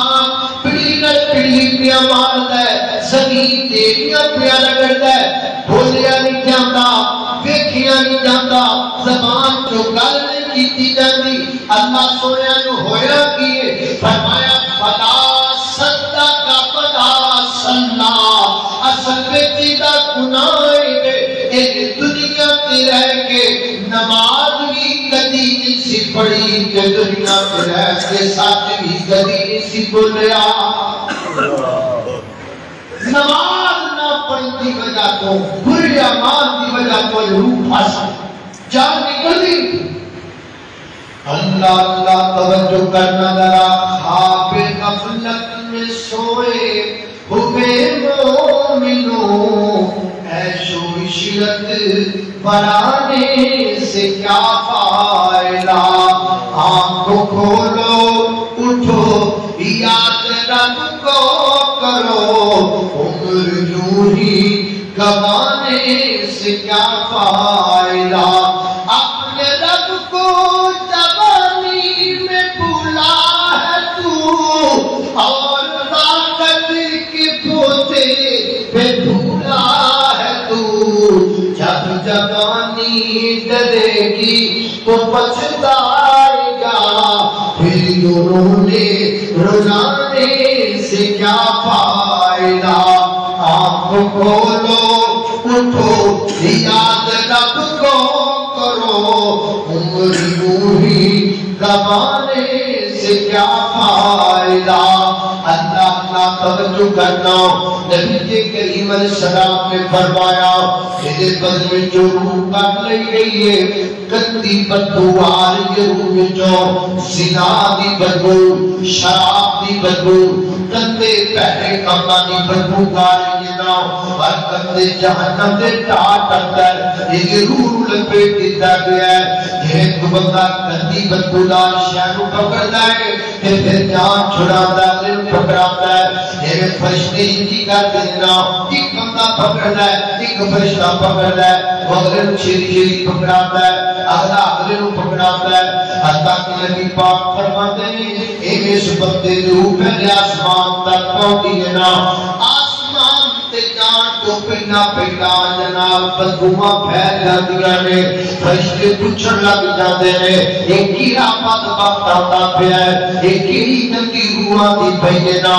آسمان پڑی پیا مارتا ہے، زمین تیریاں پیا رگڑتا ہے، بولیا نہیں جاتا، ویکھیا نہیں جاتا، زبان جو گل نہیں کیتی جاتی۔ اللہ سونے نو ہویا کیے، فرمایا فلا صدق فلا صلی، اصل بیٹی دا گناہ ہے ایک دنیا تے رہ کے نماز بھی کدی نہیں سی پڑھی، کہ دنیا تے رہ کے ساتھ بھی کدی نہیں سی بولیا۔ نماز نہ پڑھنے کی وجہ تو، برے اعمال کی وجہ تو روح پھنس جان نکلی۔ اللہ اللہ توجہ کرنا ذرا، خواب غفلت میں سوئے ہوئے مومنوں، عیش و عشرت بنانے سے کیا فائدہ؟ آنکھوں کھولو اٹھو یاد رب کو کرو، عمر یوں ہی گوانے سے کیا فائدہ؟ اپنے رب کو جوانی میں بھولا ہے تو، اور طاقت کے پوتے پہ بھولا ہے تو، جب جوانی ڈرے گی تو پچھتائے گا، پھر رونے رلانے سے کیا فائدہ؟ آنکھ کھولو اٹھو یاد رب کو کرو، عمر یوں ہی گوانے سے کیا فائدہ؟ اللہ اللہ توجہ کرنا، نبی کریم علیہ السلام نے فرمایا کہ بدن میں جو روح کر لی گئی ہے، گندی بدبو آ رہی ہے روح میں، جو زنا دی بدبو، شراب دی بدبو، گندے پہلے کماں دی بدبو آ رہی ہے نا، اور گندے جہنم دے ٹاٹ اندر یہ روح لپیٹ دیتا گیا ہے۔ یہ تو بندہ گندی بدبو دار شے نو پکڑدا ہے تے پھر جان چھڑاتا ہے، پکڑاتا ہے۔ یہ فرشتے کی کر دینا، ایک بندہ پکڑدا ہے، ایک فرشتہ پکڑدا ہے، وہ اگلے نو چھیری چھیری پکڑاتا ہے، اگلا اگلے نو پکڑاتا ہے، حتیٰ کہ نبی پاک فرماتے ہیں اے اس بندے دی روح پہلے آسمان تک پہنچی ہے نا، آسمان تے جان تو پہلا پہلا جناب بدبواں پھیل جاندیاں نے، فرشتے پوچھن لگ جاندے نے یہ کیڑا بدبخت آتا پیا ہے، یہ کیڑی گندی روح آتی پئی ہے نا،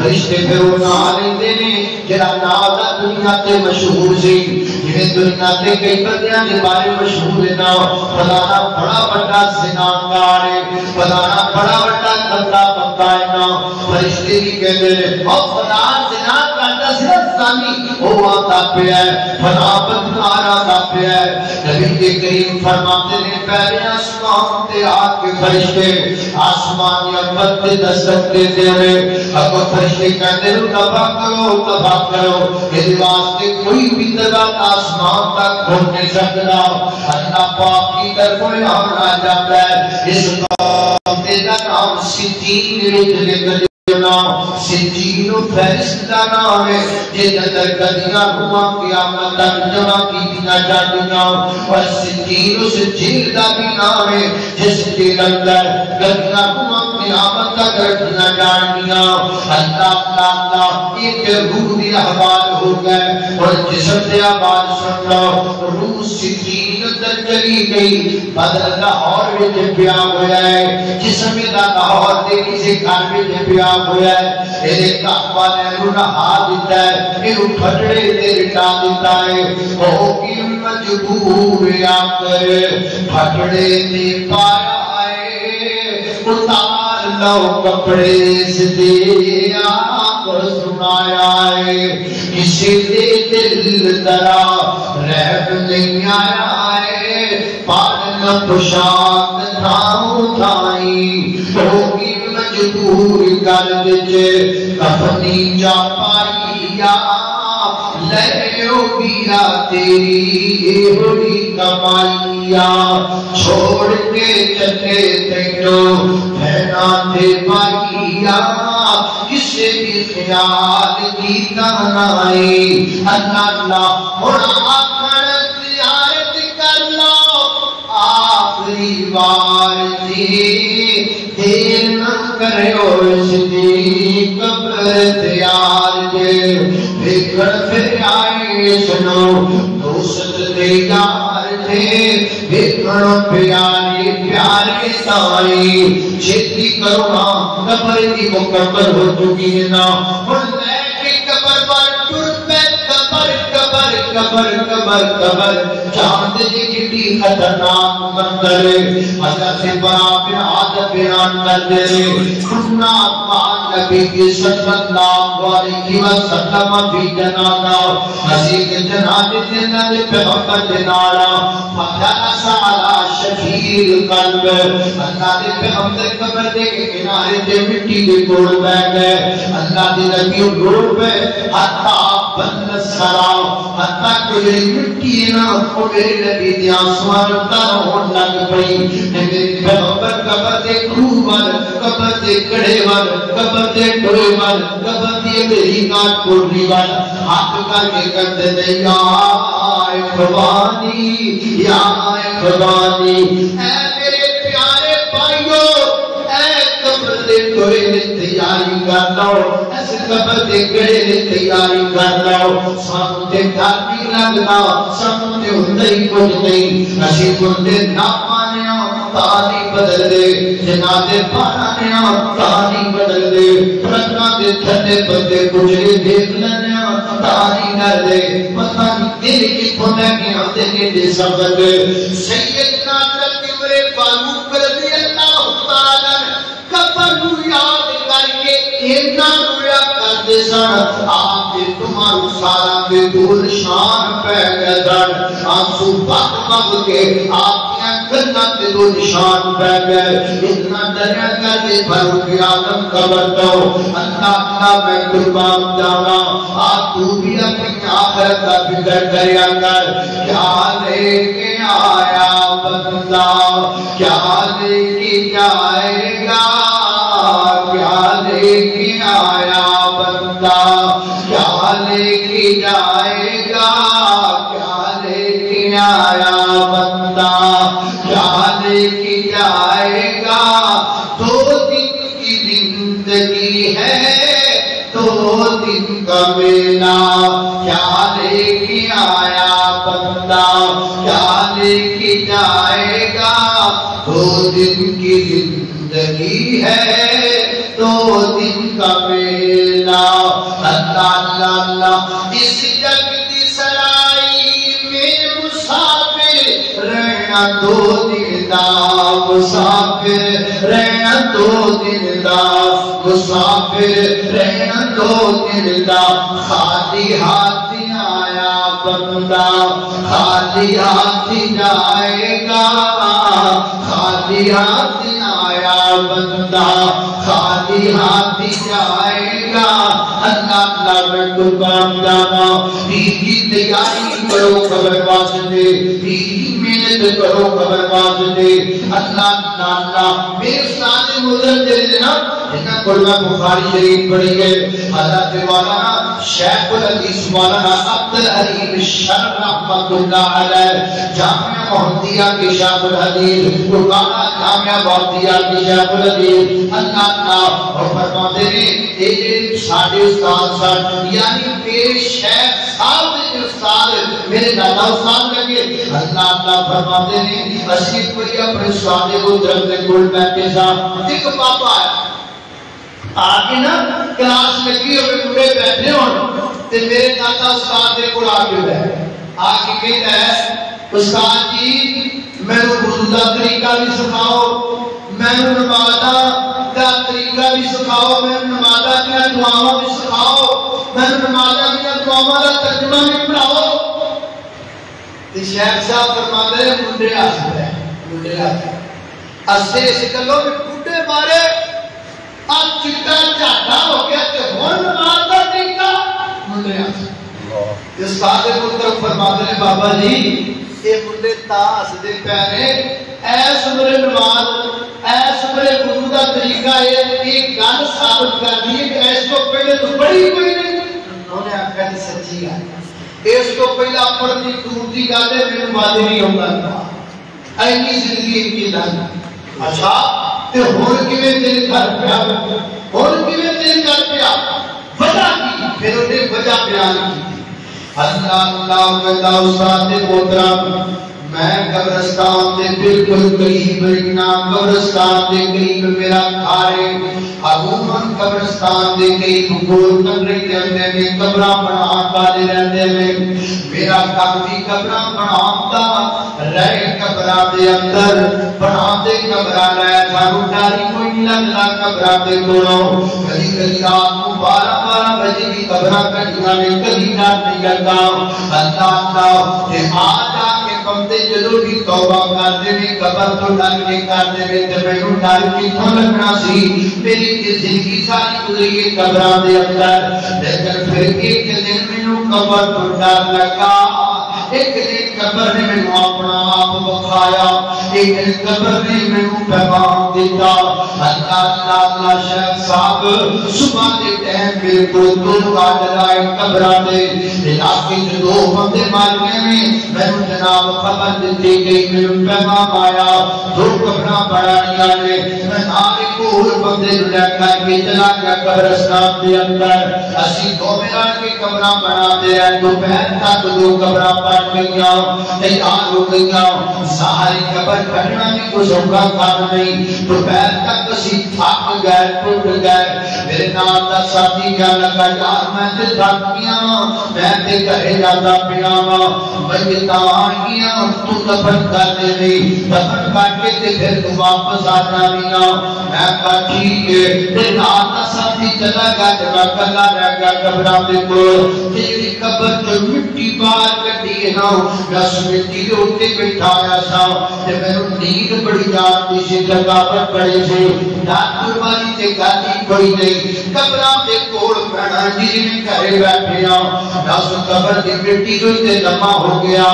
فرشتے پھر وہ نام لیندے نے جڑا نام دا دنیا تے مشہور سی، جویں دنیا تے کئی بندیاں دے بارے مشہور ہے نا، فلانا بڑا بڑا زناکار ہے، فلانا بڑا بڑا گندا بندہ ہے نا، فرشتے بھی کہتے ہیں او فلانا زنا کرتا صرف زانی وہ آتا پیا ہے، فلانا بدکار آتا پیا ہے۔ نبی کریم فرماتے ہیں پہلے آسمان تے آ کے فرشتے آسمان یا بد دستک دیتے ہیں، اگر فرشتے کہتے ہیں تباہ کرو، یہ واسطے کوئی بھی طرح آسمان تک پہنچ نہیں سکتا، اللہ پاک کی طرف اعلان آ جاتا ہے۔ اس قوم کا نام سجین سجین و فہرست کا نام ہے، جس اندر گدیاں روحاں قیامت تک جمع کی دیا جاندیاں، اور سجین و سجین کا بھی نام ہے جس کے اندر گدیاں روحاں قیامت تک رکھنا جاندیاں۔ اللہ ایک روح دی احوال ہو گئے اور جسم دے احوال سن لو، روح سجین اندر چلی گئی، بدل لاہور وچ پیا ہویا ہے، جسم دا لاہور دے کسی گھر وچ پیا ہویا ہے، اے کعبہ نے نہا دیتا ہے، انہوں پھٹڑے تے لٹا دیتا ہے، وہ کی مجبور آ کر پھٹڑے تے پایا ہے، اتار لو کپڑے سے دے آپ سنایا ہے، کسی دے دل درا رہب نہیں آیا ہے، پارنا پشاک تھاؤں تھائی، ہوگی مجبور گرد جے کفنی جا پائیا، لہو بیا تیری ہوئی کمائیا، چھوڑ کے چلے تینو پھینا تے پائیا، کسے بھی خیال کی تنائی، اللہ ہونا آخر زیارت کر لو، آخری بار تھی دیر نہ کرے اور صدیق قبر تیار دے بھیکڑ پھر آئے سنو دوست دے یار دے بھیکڑ پیاری پیارے تائی چھتی کرونا قبر دی مکمل ہو چکی ہے نا اور لے کے قبر پر ٹر پہ قبر چاند جی کٹی خطرناک منظر حضرت برا بن عادت بیان کر دے سننا پاک نبی کی صلی اللہ علیہ وسلم بھی جنانا حسید جنازے جنہ دے پیغمبر جنانا فجلس علی شفیر قلب اللہ دے پیغمبر قبر دے کے کنارے دے مٹی دے کوڑ بیٹھ گئے اللہ دے نبی روڑ پہ حتی بند سلام حتی کوئی مٹی نا کو میرے نبی دی آسمان تر ہون لگ پئی میرے پیغمبر قبر دے کوہ وال قبر دے کڑے وال قبر دے ٹوئے وال قبر دی میری کاٹ کوڑی وال ہاتھ کر کے کہتے دے یا خبانی یا خبانی اے میرے پیارے بھائیو اے قبر دے ٹوئے نے تیاری کر لو اس قبر دے کڑے نے تیاری کر لو سامتے دھاتی لگنا سامتے ہندائی کچھ نہیں اسی کندے نا پانیا تانی بدل دے جنازے پانیا تانی بدل دے رکھنا دے تھنے بندے گجرے دیکھ لنیا تانی نہ دے پتہ نہیں دل کی کھونے کی آتے دے سبت سیدنا تکبر فاروق رضی اللہ تعالیٰ قبر یاد کر کے اینا رویا کرتے سن آپ کے تمہارو سارا کے دور شان پہ گئے سن آنسو بات بگ کے آپ کیا کرنا کے دور شان پہ گئے اتنا دریا کر کے فاروق اعظم قبر دو اللہ میں قربان جانا آپ تو بھی اپنی آخرت کا فکر کریا کر کیا لے کے آیا بندہ کیا لے کے جائے گا کیا لے کے آیا بندہ کیا لے کے جائے گا کیا لے کے آیا بندہ کیا لے کے جائے گا دو دن کی زندگی ہے دو دن کا میلہ کیا لے کے آیا بندہ کیا لے کے جائے گا دو دن کی زندگی ہے دو دن کا میلہ اللہ اللہ اس جگ کی سرائی میں مسافر رہنا دو دن دا مسافر رہنا دو دن دا مسافر رہنا دو دن دا خالی ہاتھ آیا بندہ خالی ہاتھ جائے گا خالی ہاتھ آیا بندہ خالی ہاتھ جائے گا اللہ میں قربان جانا کی تیاری کرو قبر واسطے کی محنت کرو قبر واسطے اللہ میرے ساتھ مدرج نا جنہاں قرآن بخاری شریف پڑھی ہے حضرت مولانا شیخ الحدیث مولانا عبدالحلیم شر رحمت اللہ علیہ جامعہ محمدیہ کے شیخ الحدیث قرآن جامعہ محمدیہ کے شیخ الحدیث اللہ اور فرماتے ہیں ایک ساڑھے استاد سن یعنی میرے شیخ صاحب نے استاد میرے دادا استاد لگے اللہ فرماتے ہیں اسی کوئی اپنے استاد کو درد گول بیٹھے سا ایک پاپا ہے آگے نا کلاس لگی ہوئے پورے بیٹھے ہوں تے میرے دادا استاد نے کو آگے بیٹھے آگے کہتا ہے استاد جی میں نے وضو کا طریقہ بھی سکھاؤ میں نے نمازہ کا طریقہ بھی سکھاؤ میں نے نمازہ کی دعاؤں بھی سکھاؤ میں نے نمازہ کی دعاؤں کا ترجمہ بھی پڑھاؤ تے شیخ صاحب فرماتے ہیں منڈے آستے ہیں منڈے آستے ہیں اسے اس کلوں میں بوٹے مارے اب چٹا چاٹا ہو گیا کہ ہون نماز کا طریقہ منڈے آستے ہیں اس بات کو طرف فرماتے ہیں بابا جی یہ منڈے تاس دے پہنے ایس مرے نماز ایس مرے وضو کا طریقہ ایک گل ثابت کر دی کہ ایس کو پہلے تو بڑی کوئی نہیں انہوں نے آکھا جی سچی ہے اس کو پہلا پڑھنی دور دی گل ہے میرے بات نہیں ہوگا اینی زندگی ان کی لائن اچھا تے ہون کیویں دل کر پیا ہون کیویں دل کر پیا وجہ کی پھر انہیں وجہ بیان کی اللہ استاد محترم میں قبرستان دے بالکل قریب رہنا قبرستان دے قریب میرا گھر عموماً قبرستان دے قریب گول کمرے دے اندر میں قبراں بنا والے رہندے نے میرا گھر بھی قبراں بناتا رہے قبراں دے اندر بناتے قبراں رہے سانو ڈر کوئی نہیں لگتا قبراں دے کولوں کبھی کبھی رات کو 12 بجے بھی قبراں کٹیاں نے کبھی ڈر نہیں لگتا اللہ تے آ جا کے بندے جدوں بھی توبہ کرتے ہیں قبر تو ڈر کے کرتے ہیں تے مینوں ڈر کتھوں لگنا سی میری زندگی ساری گزری قبراں دے اندر لیکن پھر ایک دن مینوں قبر تو ڈر لگا ایک دن قبر نے مینوں اپنا آپ بخایا ایک دن قبر نے مینوں پیغام دیتا اللہ شیخ صاحب صبح کے ٹائم میرے کو دو گاڑی لائے قبراں دے علاقے میں دو بندے مار گئے میں جناب خبر دیتی گئی میرے پیغام آیا دو قبراں بڑھانیاں نے میں نال ایک اور بندے لے کر کے چلا گیا قبرستان دے اندر اسی دو ملا کے قبراں بنا دے رہے دوپہر تک دو قبراں پڑ گئیاں تیار ہو گئیاں ساری قبر کھڑنا بھی کچھ ہوگا کام نہیں دوپہر تک اسی تھک گئے ٹوٹ گئے میرے نام دا ساتھی کیا لگا یار میں تے تھک گیا میں تے گھرے جاتا پیا میتاں آئیاں تو دفن کر دے دفن کر کے تے پھر تو واپس آ جانیاں میں کہا ٹھیک ہے میرے نام دا ساتھی چلا گیا جب کلا رہ گیا قبراں دے کول تیری قبر جو مٹی باہر کڈی ہے نا اس مٹی دے اوتے بٹھایا سا تے مینوں نیند بڑی آتی سی تھکاوٹ بڑی سی ڈاکٹر والی تے گالی کوئی نہیں قبراں دے کول بہنا جی میں گھرے بیٹھے دس قبر دی مٹی جو تے جمع ہو گیا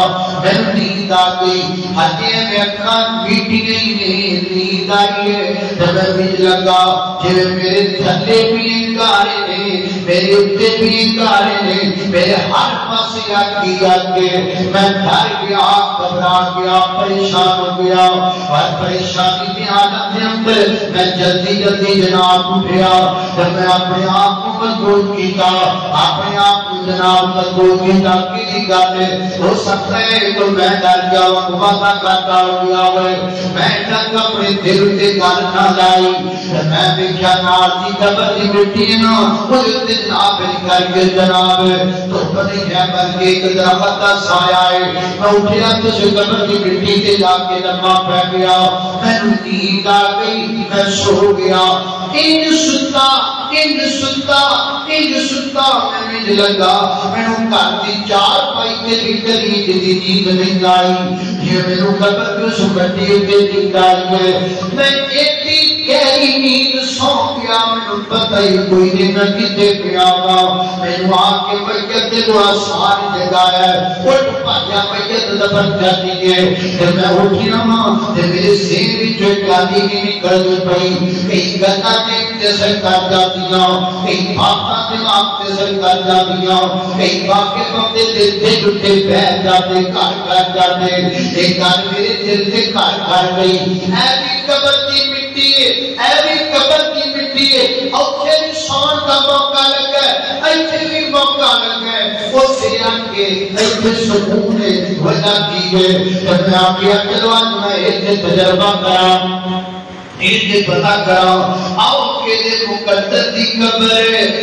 مینوں نیند آ گئی ہجے میں اکھاں میٹی نہیں نیند آئی ہے تے میں وچ لگا جے میرے تھلے بھی انگارے نے میرے اوتے بھی انگارے نے میرے ہر پاسے آ کے میں ڈر گیا گھبرا گیا پریشان ہو گیا اور پریشانی کی حالت کے اندر میں جلدی جناب اٹھیا جب میں اپنے آپ کو مضبوط کیتا اپنے آپ کو جناب مضبوط کیتا کی گل ہو سکتا ہے تو میں ڈر گیا وعدہ کرتا ہوا میں ڈر اپنے دل سے گل نہ لائی میں دیکھا نال دی قبر دی مٹی نا وہ جناب کر کے جناب تو بڑی ہے بلکہ ایک درخت کا سایہ ہے میں اٹھیا تو قبر کی مٹی کے جا کے لمبا پہ گیا میں نیند آ گئی میں سو گیا ان ستا میں لگا میں گھر کی چار پائی کے بھیتر ہی نیند نہیں آئی یہ میرے قبر کی سکٹی کے نیند آئی ہے میں ایسی گہری نیند سو گیا میں پتہ ہی کوئی نہیں میں کتے پیا گا میں آ کے میت کو آسان جگایا اٹھ پایا میت دفن کر دیے پھر میں اٹھیا ماں میرے سین بھی جو گالی کی نکل پئی کئی گتا نے جیسے کر جاتیاں کئی بھاپا دماغ جیسے کر جاتیاں کئی باقی بندے دل اٹھے بیٹھ جاتے کر جاتے ایک گھر میرے دل سے کر گئی ایسی قبر کی مٹی ہے ایسی قبر کی مٹی ہے اوکھے بھی سون کا موقع لگا ہے ایتھے بھی موقع لگا ہے وہ سیان کے ایتھے سکون وجہ کی ہے جب میں آپ کیا چلو آج میں ایک تجربہ کرا ایک پتہ کرا آؤ کے دے مقدر دی قبر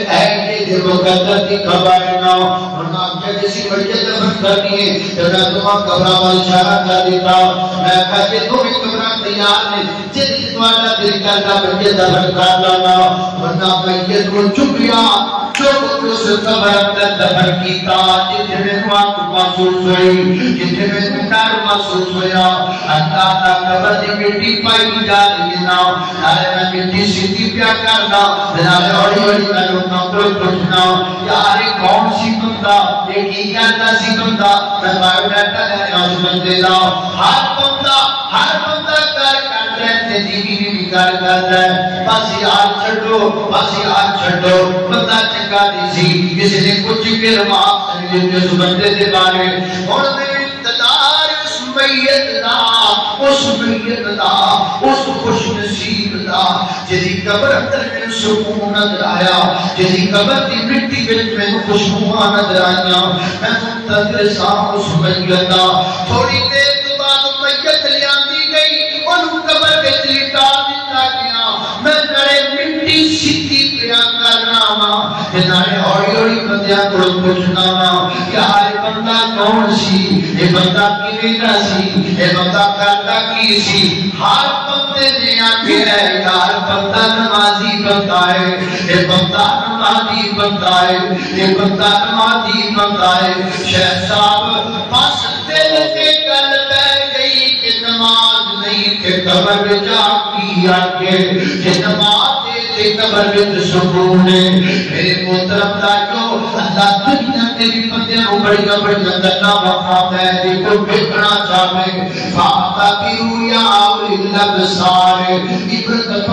ہے کے دے مقدر دی قبر نا ورنہ کیا جیسی بڑی دفن کرنی ہے جب میں تمہاں قبرہ وال اشارہ کر دیتا میں کہا کہ تمہیں قبرہ تیار ہے جس تمہارا دل کرتا بڑی دفن کر لانا ورنہ میں کو چپ لیا جو اس قبر اندر دفن کیتا جتنے میں وقت محسوس ہوئی جتنے میں ڈر محسوس ہویا اللہ تا قبر دی مٹی پائی جا رہی نا یار میں مٹی سیدھی پیا کرنا جناب ہڑی میں لوگوں کو پوچھنا یار کون سی بندہ یہ کی کرتا سی بندہ میں بایو ڈاٹا لے آج بندے دا ہر بندہ کر رہتے دیوی بھی کر کرتا ہے بس یاد چھڑو بندہ چنگا دی سی کسی نے کچھ کے رواق سنگے اس بندے دے بارے اور میرے اقتدار اس میت دا اس خوش نصیب اللہ جی قبر اندر میں سکون نظر آیا جی قبر کی مٹی میں خوشبو نظر آیا میں منتظر صاحب اس میت دا تھوڑی دیر تو بعد میت لیاندی گئی انہوں قبر کے لٹا دیتا گیا میں نڑے مٹی سیدھی پیا کرنا وا نڑے ہوڑی ہوڑی بندیاں کو پوچھنا وا یار بندہ کون سی یہ بندہ کیویں دا سی یہ بندہ کرتا کی سی ہر بندے نے آکھیا ہے یار بندہ نمازی بندہ ہے یہ بندہ نمازی بندہ ہے یہ بندہ نمازی بندہ ہے شیخ صاحب بس دل کے گل بہ گئی کہ نماز نہیں کہ قبر جا کی آگے کہ نماز دے قبر میں سکون ہے میرے محترم بھائیو اللہ دنیا کے بھی بندے کو بڑی بڑی گلا مقام ہے جن کو دیکھنا چاہے فاتا کی یا اول الابصار عبرت